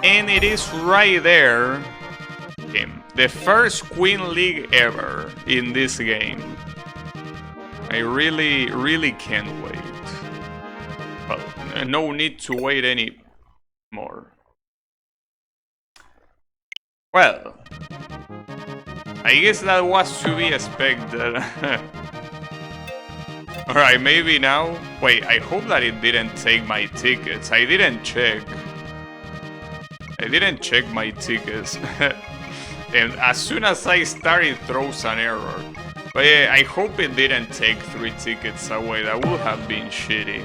And it is right there. The first Queen League ever in this game. I really, really can't wait. Well, no need to wait any more. Well, I guess that was to be expected. Alright, maybe now... Wait, I hope that it didn't take my tickets. I didn't check. I didn't check my tickets. And as soon as I start, it throws an error. But yeah, I hope it didn't take 3 tickets away. That would have been shitty.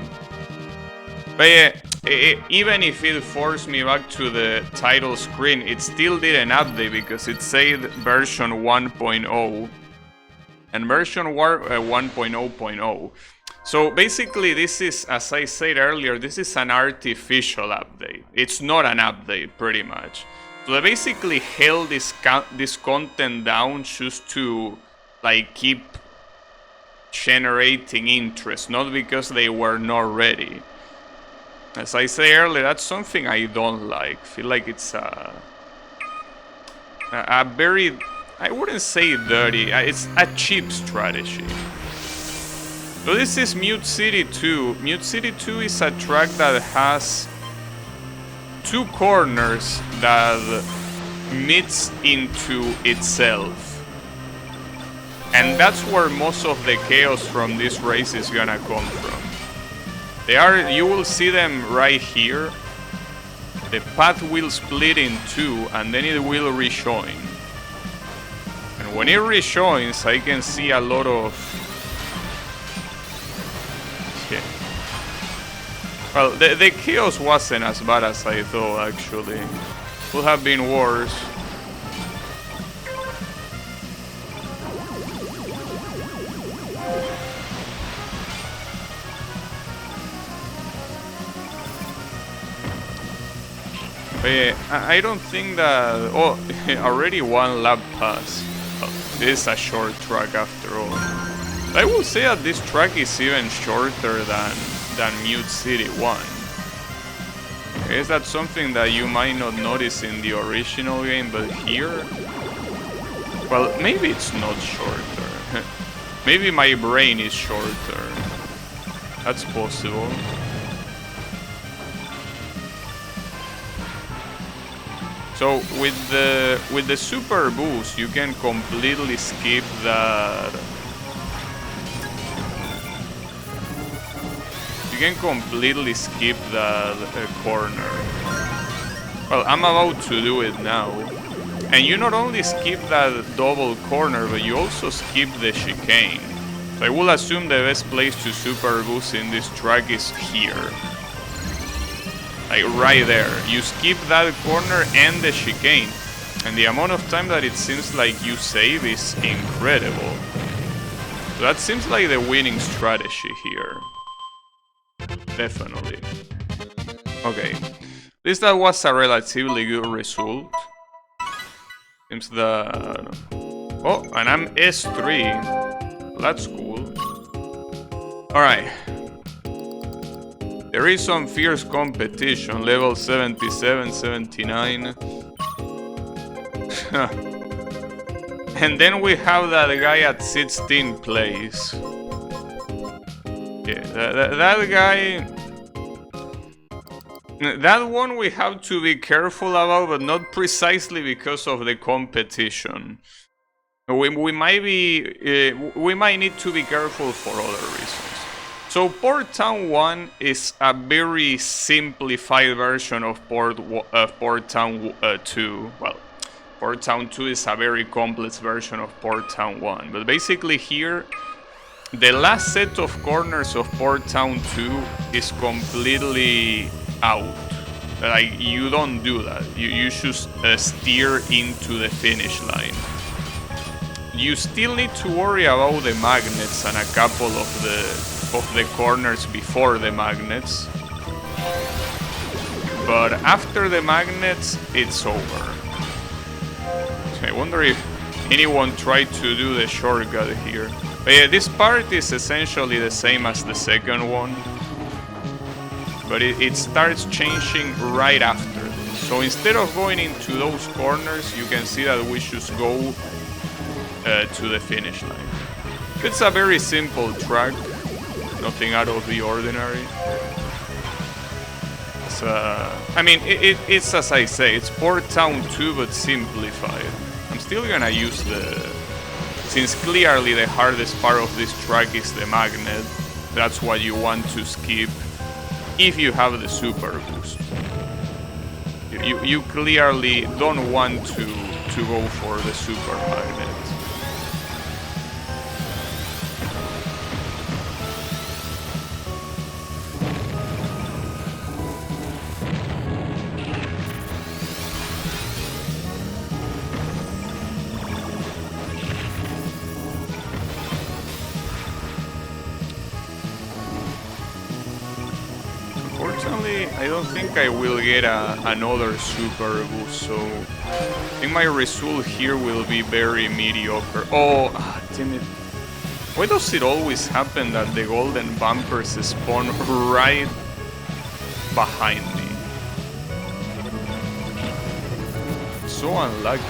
But yeah, even if it forced me back to the title screen, it still didn't update because it said version 1.0 and version 1.0.0. So basically this is, as I said earlier, this is an artificial update. It's not an update, pretty much. So they basically held this content down just to like keep generating interest, not because they were not ready. As I said earlier, that's something I don't like. I feel like it's a very, I wouldn't say dirty, it's a cheap strategy. So this is Mute City 2. Mute City 2 is a track that has 2 corners that meets into itself. And that's where most of the chaos from this race is gonna come from. You will see them right here. The path will split in 2 and then it will rejoin. And when it rejoins, I can see a lot of... Yeah. Well, the chaos wasn't as bad as I thought, actually. Could have been worse. But yeah, I don't think that... Oh, already 1 lap pass. Oh, this is a short track after all. I will say that this track is even shorter than Mute City 1. I guess that's something that you might not notice in the original game, but here... Well, maybe it's not shorter. Maybe my brain is shorter. That's possible. So with the super boost, you can completely skip that. You can completely skip that corner. Well, I'm about to do it now. And you not only skip that double corner, but you also skip the chicane. So I will assume the best place to super boost in this track is here. Like right there. You skip that corner and the chicane. And the amount of time that it seems like you save is incredible. So that seems like the winning strategy here. Definitely. Okay. At least that was a relatively good result. Seems that... Oh, and I'm S3. That's cool. Alright. There is some fierce competition, level 77, 79. And then we have that guy at 16th place. Yeah, that guy... That one we have to be careful about, but not precisely because of the competition. We might need to be careful for other reasons. So Port Town 1 is a very simplified version of Port Town 2. Well, Port Town 2 is a very complex version of Port Town 1. But basically here, the last set of corners of Port Town 2 is completely out. Like, you don't do that. You should steer into the finish line. You still need to worry about the magnets and a couple of the corners before the magnets. But after the magnets, it's over. So I wonder if anyone tried to do the shortcut here. But yeah, this part is essentially the same as the second one. But it starts changing right after this. So instead of going into those corners, you can see that we should go to the finish line. It's a very simple track, nothing out of the ordinary. I mean, it's as I say, it's Port Town 2 but simplified. I'm still gonna use since clearly the hardest part of this track is the magnet, that's what you want to skip if you have the super boost. You clearly don't want to go for the super magnet. Unfortunately, I don't think I will get another super boost, so I think my result here will be very mediocre. Oh, damn it. Why does it always happen that the golden bumpers spawn right behind me? So unlucky.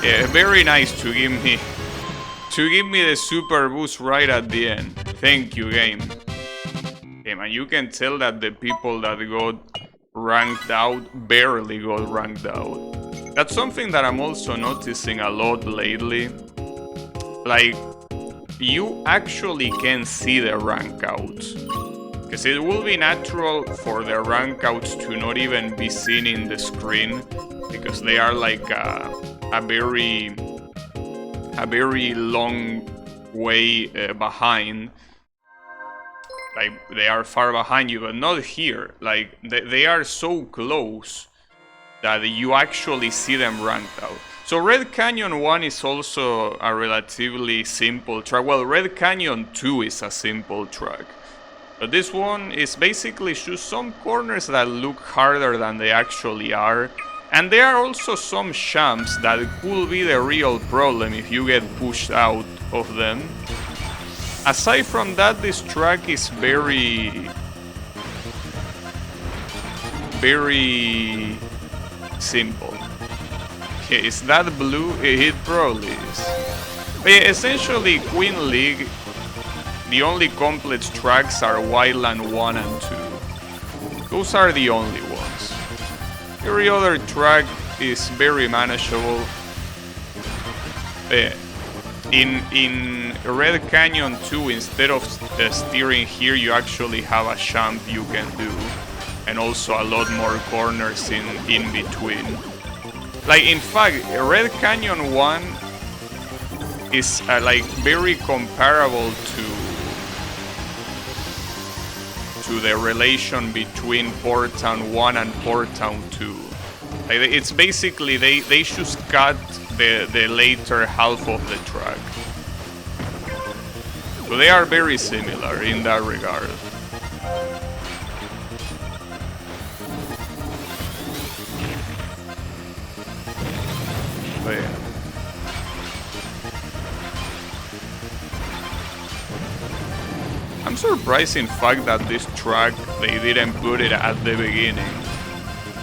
Yeah, very nice to give me the super boost right at the end. Thank you, game. And you can tell that the people that got ranked out barely got ranked out. That's something that I'm also noticing a lot lately. Like, you actually can see the rank outs. Because it will be natural for the rank outs to not even be seen in the screen, because they are like a very long way behind. Like, they are far behind you, but not here. Like, they are so close that you actually see them ranked out. So Red Canyon 1 is also a relatively simple track. Well, Red Canyon 2 is a simple track. But this one is basically just some corners that look harder than they actually are. And there are also some champs that could be the real problem if you get pushed out of them. Aside from that, this track is very simple. Okay, is that blue? It probably is. But yeah, essentially, Queen League, the only complex tracks are Wildland 1 and 2. Those are the only ones. Every other track is very manageable. In Red Canyon 2, instead of steering here, you actually have a jump you can do, and also a lot more corners in between. Like, in fact, Red Canyon 1 is like very comparable to the relation between Port Town 1 and Port Town 2. Like, it's basically they just cut the later half of the track. So they are very similar in that regard. But yeah. I'm surprised in fact that this track they didn't put it at the beginning.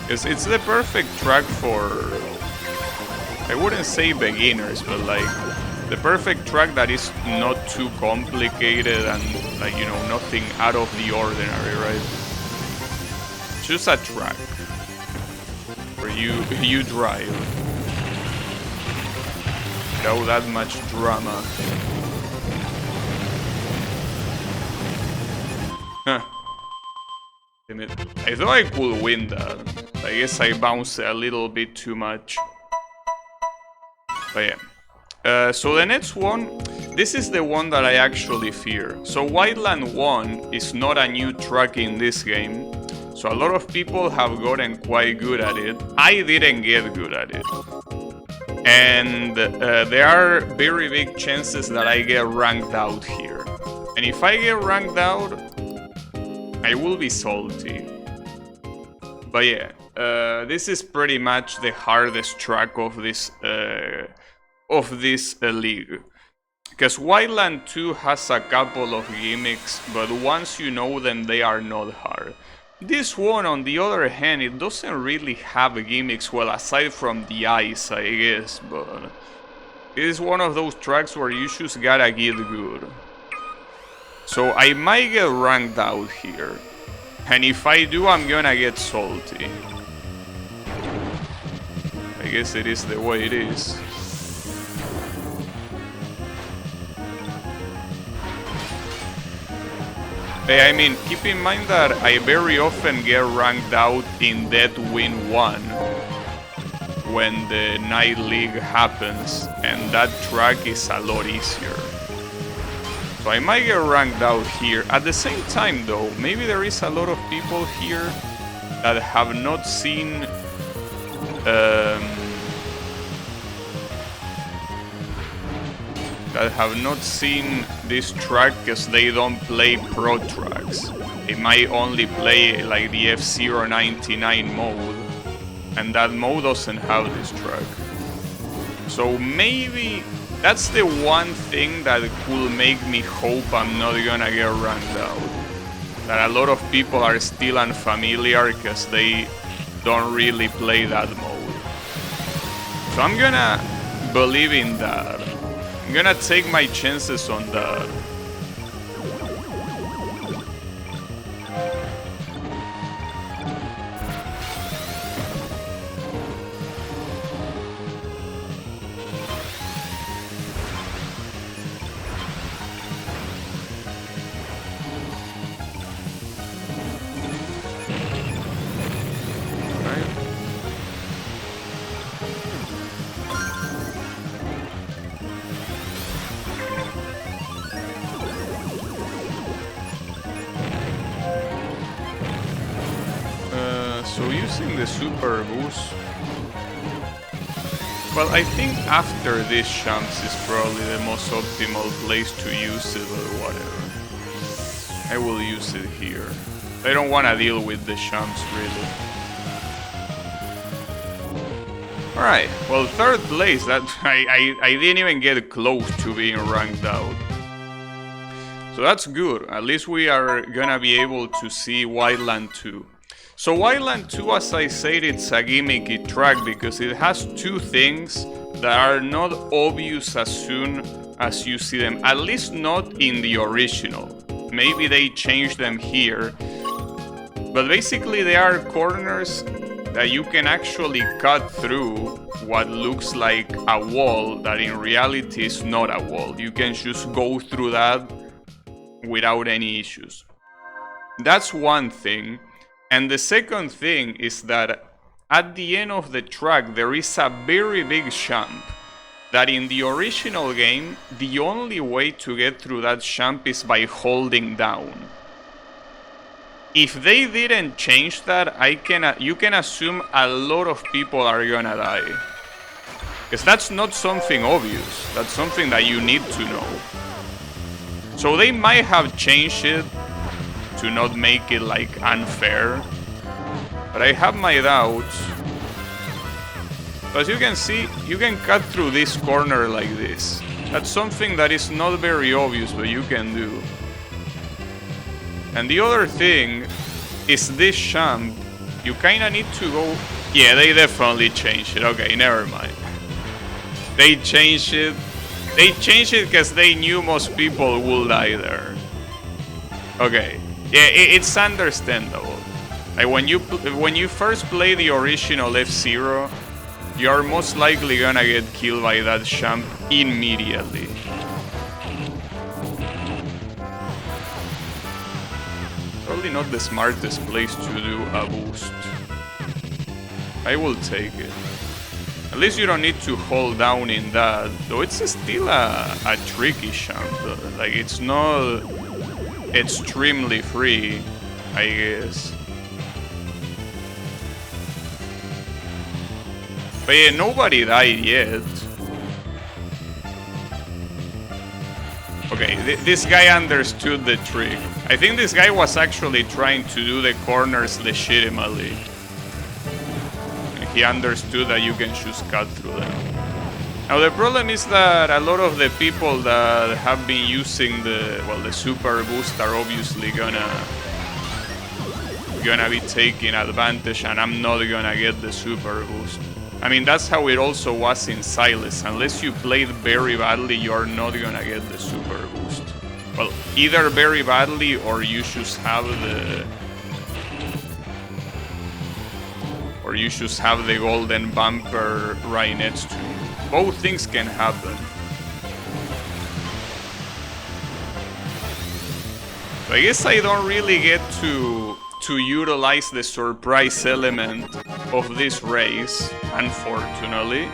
Because it's the perfect track for, I wouldn't say beginners, but like the perfect track that is not too complicated and, like, you know, nothing out of the ordinary, right? Just a track where you drive without that much drama. Huh. Damn it. I thought I could win that. I guess I bounced a little bit too much. But yeah. So the next one, this is the one that I actually fear. So Wildland 1 is not a new track in this game. So a lot of people have gotten quite good at it. I didn't get good at it. And there are very big chances that I get ranked out here. And if I get ranked out, I will be salty. But yeah, this is pretty much the hardest track of this league. Because Wildland 2 has a couple of gimmicks, but once you know them, they are not hard. This one, on the other hand, it doesn't really have gimmicks, well, aside from the ice, I guess, but it is one of those tracks where you just gotta get good. So I might get ranked out here, and if I do, I'm gonna get salty. I guess it is the way it is. I mean, keep in mind that I very often get ranked out in Dead Win 1 when the Night League happens, and that track is a lot easier. So I might get ranked out here. At the same time though, maybe there is a lot of people here that have not seen this track because they don't play pro tracks. They might only play like the F-Zero 99 mode, and that mode doesn't have this track. So maybe that's the one thing that could make me hope I'm not gonna get ranked out. That a lot of people are still unfamiliar because they don't really play that mode. So I'm gonna believe in that. I'm gonna take my chances on that. So using the super boost, well, I think after this Shamps is probably the most optimal place to use it or whatever. I will use it here. I don't want to deal with the Shamps really. Alright, well, third place, that I didn't even get close to being ranked out. So that's good, at least we are gonna be able to see Wildland 2. So Wildland 2, as I said, it's a gimmicky track because it has two things that are not obvious as soon as you see them, at least not in the original. Maybe they changed them here, but basically they are corners that you can actually cut through what looks like a wall that in reality is not a wall. You can just go through that without any issues. That's one thing. And the second thing is that at the end of the track there is a very big jump that in the original game the only way to get through that jump is by holding down. If they didn't change that, you can assume a lot of people are gonna die. Because that's not something obvious, that's something that you need to know. So they might have changed it to not make it like unfair, but I have my doubts. As you can see, you can cut through this corner like this. That's something that is not very obvious, but you can do. And the other thing is this jump, you kinda need to go... Yeah, they definitely changed it. Okay, never mind. They changed it. They changed it because they knew most people would die there. Okay. Yeah, it's understandable. Like when you first play the original F-Zero, you are most likely gonna get killed by that jump immediately. Probably not the smartest place to do a boost. I will take it. At least you don't need to hold down in that, though it's still a tricky jump. Like it's not extremely free, I guess. But yeah, nobody died yet. Okay, this guy understood the trick. I think this guy was actually trying to do the corners legitimately. And he understood that you can just cut through them. Now the problem is that a lot of the people that have been using the super boost are obviously gonna gonna be taking advantage and I'm not gonna get the super boost. I mean, that's how it also was in Silas. Unless you played very badly, you're not gonna get the super boost. Well, either very badly or you just have the... Or you just have the golden bumper right next to you. Both things can happen. So I guess I don't really get to utilize the surprise element of this race, unfortunately.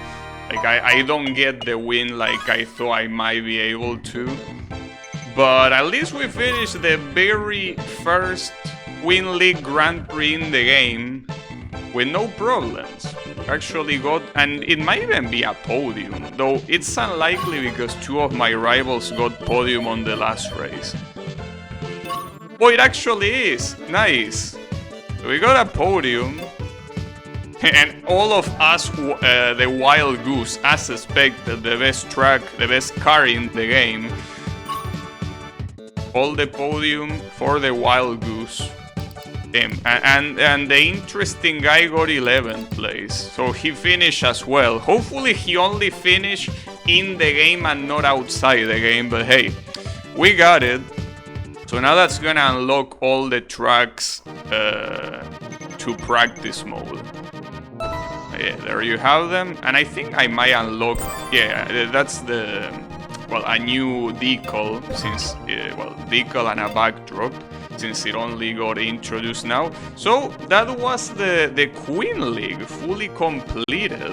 Like, I don't get the win like I thought I might be able to. But at least we finished the very first Win League Grand Prix in the game with no problems. Actually got, and it might even be a podium, though it's unlikely because two of my rivals got podium on the last race. Oh, it actually is! Nice! So we got a podium. And all of us, the Wild Goose, as expected, the best track, the best car in the game. All the podium for the Wild Goose. And the interesting guy got 11th place. So he finished as well. Hopefully he only finished in the game and not outside the game. But hey, we got it. So now that's gonna unlock all the tracks to practice mode. Yeah, there you have them. And I think I might unlock... Yeah, that's the... Well, a new decal, since... well, decal and a backdrop, since it only got introduced now. So that was the Queen League fully completed.